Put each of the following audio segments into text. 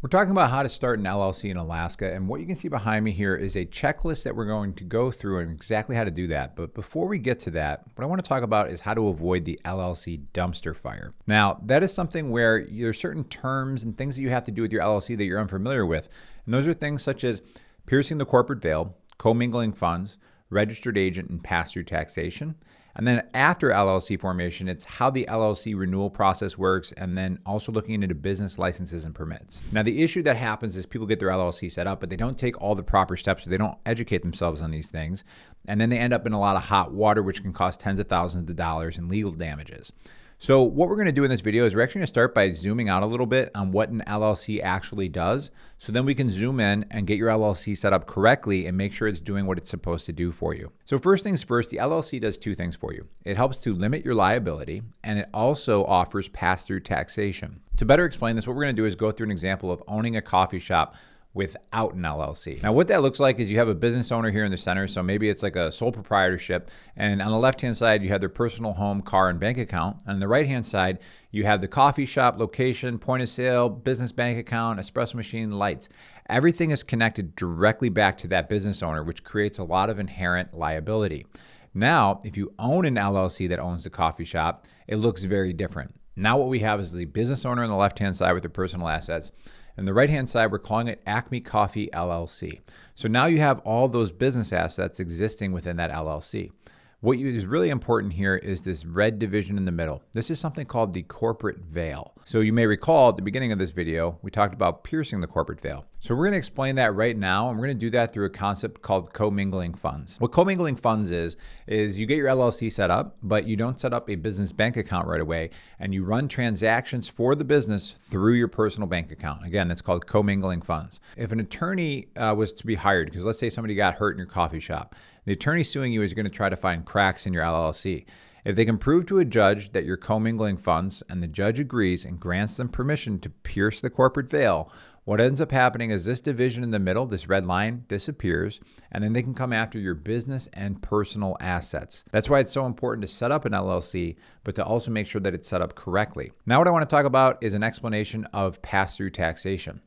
We're talking about how to start an LLC in Alaska, and what you can see behind me here is a checklist that we're going to go through and exactly how to do that. But before we get to that, what I want to talk about is how to avoid the LLC dumpster fire. Now, that is something where there are certain terms and things that you have to do with your LLC that you're unfamiliar with. And those are things such as piercing the corporate veil, commingling funds, registered agent, and pass-through taxation. And then after LLC formation, it's how the LLC renewal process works, and then also looking into business licenses and permits. Now, the issue that happens is people get their LLC set up, but they don't take all the proper steps, so they don't educate themselves on these things. And then they end up in a lot of hot water, which can cost tens of thousands of dollars in legal damages. So what we're going to do in this video is we're actually going to start by zooming out a little bit on what an LLC actually does. So then we can zoom in and get your LLC set up correctly and make sure it's doing what it's supposed to do for you. So first things first, the LLC does two things for you. It helps to limit your liability, and it also offers pass-through taxation. To better explain this, what we're going to do is go through an example of owning a coffee shop without an LLC. Now, what that looks like is you have a business owner here in the center. So maybe it's like a sole proprietorship. And on the left-hand side, you have their personal home, car, and bank account. And on the right-hand side, you have the coffee shop, location, point of sale, business bank account, espresso machine, lights. Everything is connected directly back to that business owner, which creates a lot of inherent liability. Now, if you own an LLC that owns the coffee shop, it looks very different. Now what we have is the business owner on the left-hand side with their personal assets. And the right-hand side, we're calling it Acme Coffee LLC. So now you have all those business assets existing within that LLC. What is really important here is this red division in the middle. This is something called the corporate veil. So you may recall at the beginning of this video, we talked about piercing the corporate veil. So we're going to explain that right now, and we're going to do that through a concept called commingling funds. What commingling funds is you get your LLC set up, but you don't set up a business bank account right away, and you run transactions for the business through your personal bank account. Again, that's called commingling funds. If an attorney was to be hired, because let's say somebody got hurt in your coffee shop, the attorney suing you is going to try to find cracks in your LLC. If they can prove to a judge that you're commingling funds and the judge agrees and grants them permission to pierce the corporate veil, what ends up happening is this division in the middle, this red line, disappears, and then they can come after your business and personal assets. That's why it's so important to set up an LLC, but to also make sure that it's set up correctly. Now what I want to talk about is an explanation of pass-through taxation.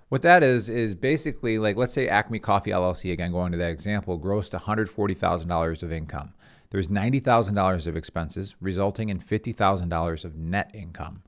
What that is basically like, let's say Acme Coffee LLC, again, going to that example, grossed $140,000 of income. There's $90,000 of expenses, resulting in $50,000 of net income.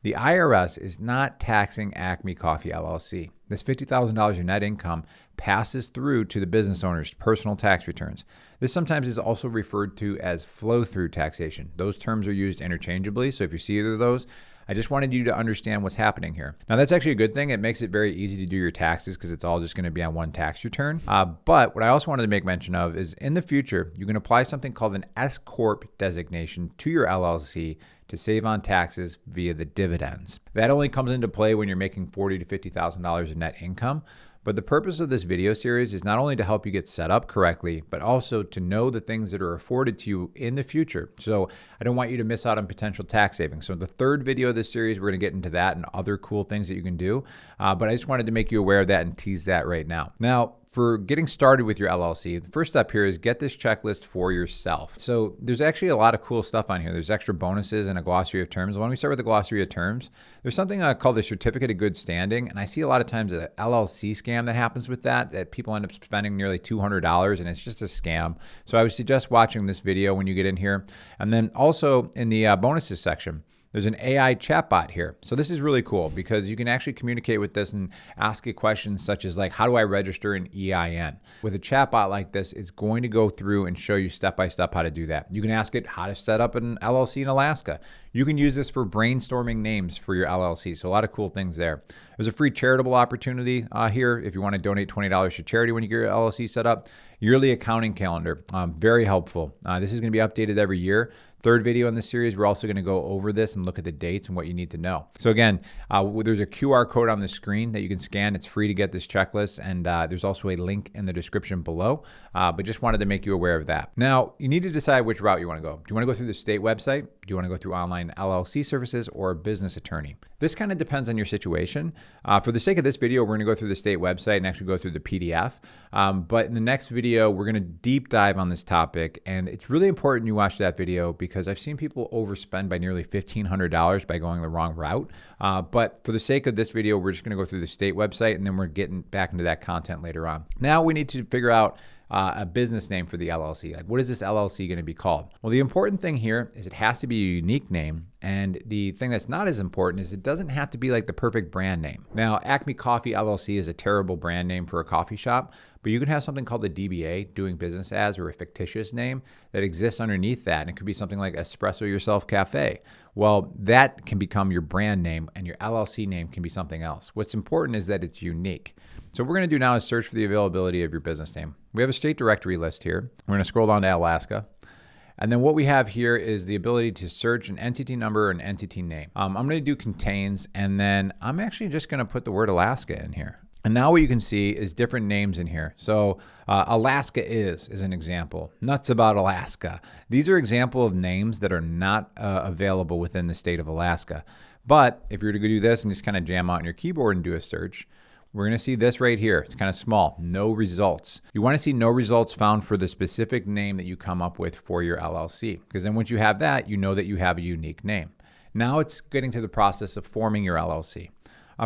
The IRS is not taxing Acme Coffee LLC. This $50,000 of net income passes through to the business owner's personal tax returns. This sometimes is also referred to as flow-through taxation. Those terms are used interchangeably, so if you see either of those, I just wanted you to understand what's happening here. Now, that's actually a good thing. It makes it very easy to do your taxes because it's all just going to be on one tax return. But what I also wanted to make mention of is in the future, you can apply something called an S-Corp designation to your LLC to save on taxes via the dividends. That only comes into play when you're making $40,000 to $50,000 in net income. But the purpose of this video series is not only to help you get set up correctly, but also to know the things that are afforded to you in the future. So I don't want you to miss out on potential tax savings. So the third video of this series, we're going to get into that and other cool things that you can do. But I just wanted to make you aware of that and tease that right now. Now, for getting started with your LLC, the first step here is get this checklist for yourself. So there's actually a lot of cool stuff on here. There's extra bonuses and a glossary of terms. Why don't we start with the glossary of terms? There's something called the Certificate of Good Standing, and I see a lot of times an LLC scam that happens with that people end up spending nearly $200, and it's just a scam. So I would suggest watching this video when you get in here. And then also in the bonuses section, there's an AI chatbot here. So this is really cool because you can actually communicate with this and ask it questions such as like, how do I register an EIN? With a chatbot like this, it's going to go through and show you step-by-step how to do that. You can ask it how to set up an LLC in Alaska. You can use this for brainstorming names for your LLC. So a lot of cool things there. There's a free charitable opportunity here if you want to donate $20 to charity when you get your LLC set up. Yearly accounting calendar, very helpful. This is going to be updated every year. Third video in this series, we're also going to go over this and look at the dates and what you need to know. So again, there's a QR code on the screen that you can scan. It's free to get this checklist, and there's also a link in the description below, but just wanted to make you aware of that. Now, you need to decide which route you want to go. Do you want to go through the state website? Do you want to go through online LLC services or a business attorney? This kind of depends on your situation. For the sake of this video, we're going to go through the state website and actually go through the PDF. But in the next video, we're going to deep dive on this topic, and it's really important you watch that video because because I've seen people overspend by nearly $1,500 by going the wrong route. But for the sake of this video, we're just going to go through the state website, and then we're getting back into that content later on. Now we need to figure out a business name for the LLC. Like, what is this LLC going to be called? Well, the important thing here is it has to be a unique name. And the thing that's not as important is it doesn't have to be like the perfect brand name. Now, Acme Coffee LLC is a terrible brand name for a coffee shop, but you can have something called the DBA, doing business as, or a fictitious name that exists underneath that. And it could be something like Espresso Yourself Cafe. Well, that can become your brand name, and your LLC name can be something else. What's important is that it's unique. So what we're going to do now is search for the availability of your business name. We have a state directory list here. We're going to scroll down to Alaska. And then what we have here is the ability to search an entity number or an entity name. I'm going to do contains, and then I'm actually just going to put the word Alaska in here. And now what you can see is different names in here. So Alaska is an example. Nuts About Alaska. These are example of names that are not available within the state of Alaska. But if you were to go do this and just kind of jam out on your keyboard and do a search, we're going to see this right here. It's kind of small, no results. You want to see no results found for the specific name that you come up with for your LLC, because then once you have that, you know that you have a unique name. Now it's getting to the process of forming your LLC.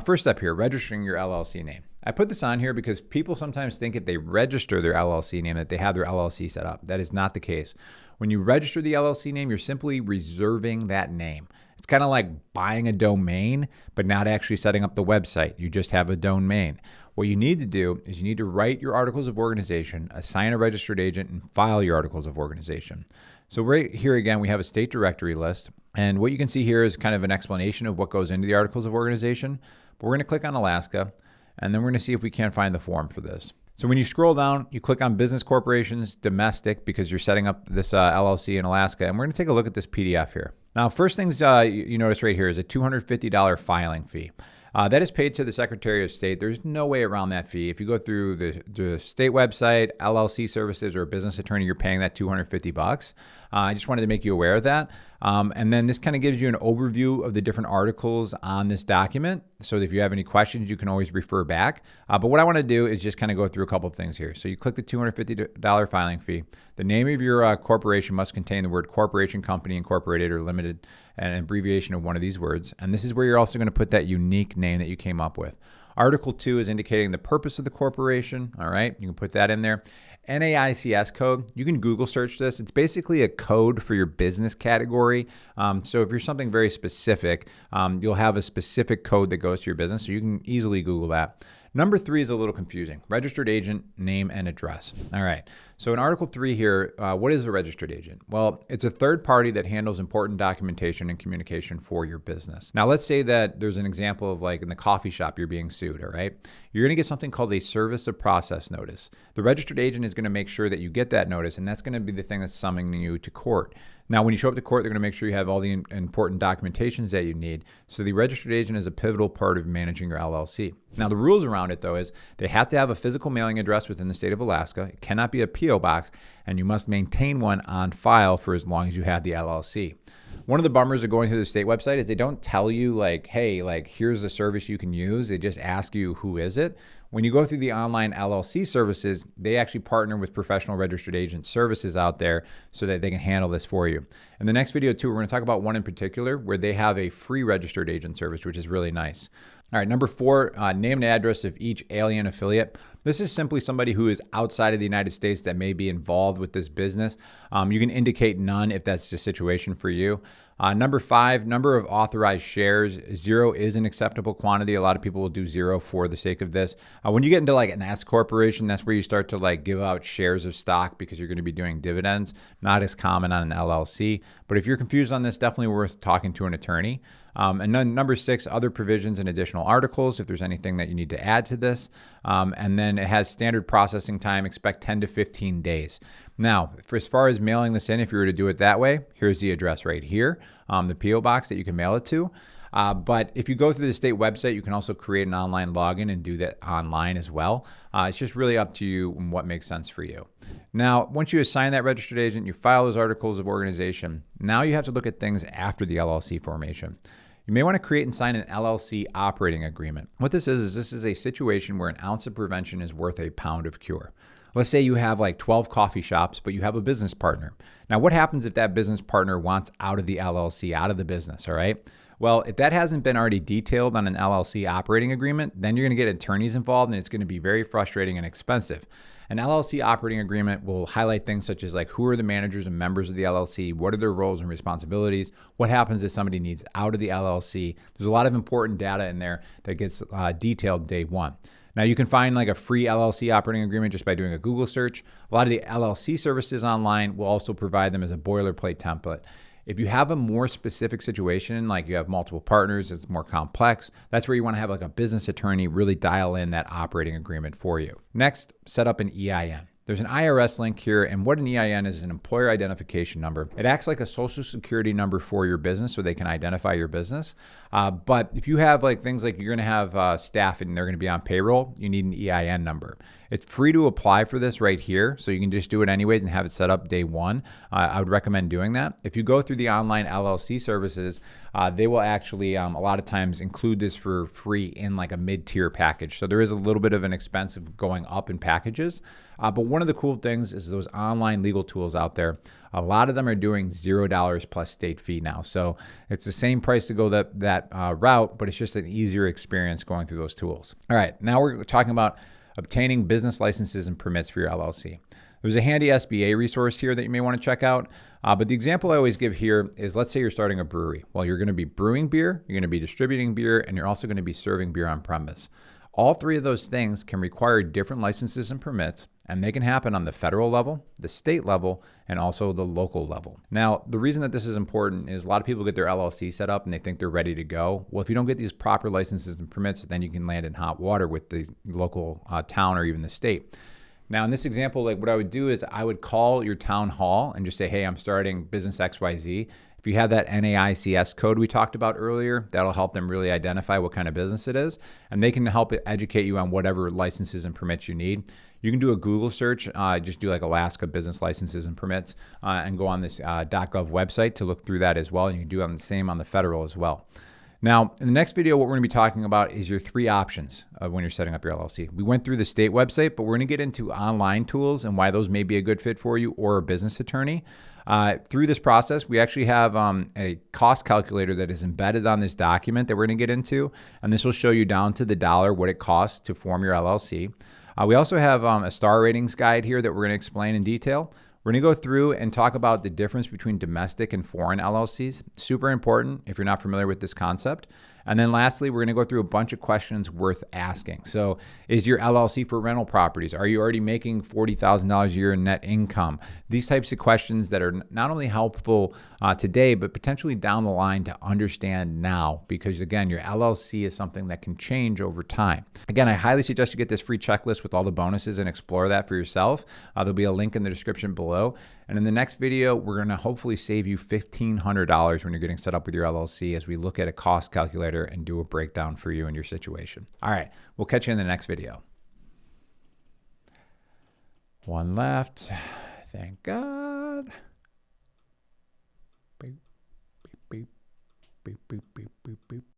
First step here, registering your LLC name. I put this on here because people sometimes think if they register their LLC name that they have their LLC set up. That is not the case. When you register the LLC name, you're simply reserving that name. It's kind of like buying a domain, but not actually setting up the website. You just have a domain. What you need to do is you need to write your articles of organization, assign a registered agent, and file your articles of organization. So right here again, we have a state directory list. And what you can see here is kind of an explanation of what goes into the articles of organization. But we're going to click on Alaska, and then we're going to see if we can't find the form for this. So when you scroll down, you click on business corporations, domestic, because you're setting up this LLC in Alaska. And we're going to take a look at this PDF here. Now, first things you notice right here is a $250 filing fee. That is paid to the Secretary of State. There's no way around that fee. If you go through the state website, LLC Services, or a business attorney, you're paying that $250. I just wanted to make you aware of that. And then this kind of gives you an overview of the different articles on this document. So if you have any questions, you can always refer back. But what I want to do is just kind of go through a couple of things here. So you click the $250 filing fee. The name of your corporation must contain the word corporation, company, incorporated, or limited, an abbreviation of one of these words. And this is where you're also going to put that unique name that you came up with. Article 2 is indicating the purpose of the corporation. All right, you can put that in there. NAICS code, you can Google search this. It's basically a code for your business category. So if you're something very specific, you'll have a specific code that goes to your business. So you can easily Google that. Number 3 is a little confusing. Registered agent, name, and address. All right. So in Article 3 here, what is a registered agent? Well, it's a third party that handles important documentation and communication for your business. Now, let's say that there's an example of like in the coffee shop you're being sued, all right? You're going to get something called a service of process notice. The registered agent is going to make sure that you get that notice, and that's going to be the thing that's summoning you to court. Now, when you show up to court, they're going to make sure you have all the important documentations that you need. So the registered agent is a pivotal part of managing your LLC. Now, the rules around it, though, is they have to have a physical mailing address within the state of Alaska. It cannot be a P.O. box, and you must maintain one on file for as long as you have the LLC. One of the bummers of going through the state website is they don't tell you like, hey, like here's a service you can use. They just ask you who is it. When you go through the online LLC services, they actually partner with professional registered agent services out there so that they can handle this for you. In the next video too, we're going to talk about one in particular where they have a free registered agent service, which is really nice. All right, number 4, name and address of each alien affiliate. This is simply somebody who is outside of the United States that may be involved with this business. You can indicate none if that's the situation for you. Number 5, number of authorized shares. 0 is an acceptable quantity. A lot of people will do 0 for the sake of this. When you get into like an S corporation, that's where you start to like give out shares of stock because you're going to be doing dividends. Not as common on an LLC. But if you're confused on this, definitely worth talking to an attorney. And then number 6, other provisions and additional articles, if there's anything that you need to add to this. And then it has standard processing time, expect 10 to 15 days. Now, for as far as mailing this in, if you were to do it that way, here's the address right here, the P.O. box that you can mail it to. But if you go through the state website, you can also create an online login and do that online as well. It's just really up to you and what makes sense for you. Now, once you assign that registered agent, you file those articles of organization. Now you have to look at things after the LLC formation. You may want to create and sign an LLC operating agreement. What this is this is a situation where an ounce of prevention is worth a pound of cure. Let's say you have like 12 coffee shops, but you have a business partner. Now, what happens if that business partner wants out of the LLC, out of the business, all right? Well, if that hasn't been already detailed on an LLC operating agreement, then you're going to get attorneys involved and it's going to be very frustrating and expensive. An LLC operating agreement will highlight things such as like who are the managers and members of the LLC, what are their roles and responsibilities, what happens if somebody needs out of the LLC. There's a lot of important data in there that gets detailed day one. Now, you can find like a free LLC operating agreement just by doing a Google search. A lot of the LLC services online will also provide them as a boilerplate template. If you have a more specific situation, like you have multiple partners, it's more complex, that's where you want to have like a business attorney really dial in that operating agreement for you. Next, set up an EIN. There's an IRS link here, and what an EIN is an employer identification number. It acts like a social security number for your business so they can identify your business. But if you have like things like you're going to have staff and they're going to be on payroll, you need an EIN number. It's free to apply for this right here, so you can just do it anyways and have it set up day one. I would recommend doing that. If you go through the online LLC services, they will actually a lot of times include this for free in like a mid-tier package. So there is a little bit of an expense of going up in packages. But one of the cool things is those online legal tools out there. A lot of them are doing $0 plus state fee now. So it's the same price to go that route, but it's just an easier experience going through those tools. All right, now we're talking about obtaining business licenses and permits for your LLC. There's a handy SBA resource here that you may want to check out. But the example I always give here is, let's say you're starting a brewery. Well, you're going to be brewing beer, you're going to be distributing beer, and you're also going to be serving beer on premise. All three of those things can require different licenses and permits, and they can happen on the federal level, the state level, and also the local level. Now, the reason that this is important is a lot of people get their LLC set up and they think they're ready to go. Well, if you don't get these proper licenses and permits, then you can land in hot water with the local town or even the state. Now, in this example, like what I would do is I would call your town hall and just say, hey, I'm starting business XYZ. If you have that NAICS code we talked about earlier, that'll help them really identify what kind of business it is, and they can help educate you on whatever licenses and permits you need. You can do a Google search, just do like Alaska business licenses and permits, and go on this .gov website to look through that as well. And you can do the same on the federal as well. Now, in the next video, what we're going to be talking about is your three options when you're setting up your LLC. We went through the state website, but we're going to get into online tools and why those may be a good fit for you or a business attorney. Through this process, we actually have a cost calculator that is embedded on this document that we're going to get into, and this will show you down to the dollar what it costs to form your LLC. We also have a star ratings guide here that we're going to explain in detail. We're going to go through and talk about the difference between domestic and foreign LLCs. Super important if you're not familiar with this concept. And then lastly, we're going to go through a bunch of questions worth asking. So is your LLC for rental properties? Are you already making $40,000 a year in net income? These types of questions that are not only helpful today, but potentially down the line to understand now, because again, your LLC is something that can change over time. Again, I highly suggest you get this free checklist with all the bonuses and explore that for yourself. There'll be a link in the description below. And in the next video, we're going to hopefully save you $1,500 when you're getting set up with your LLC as we look at a cost calculator and do a breakdown for you and your situation. All right, we'll catch you in the next video. One left. Thank God. Beep, beep, beep, beep, beep, beep, beep, beep.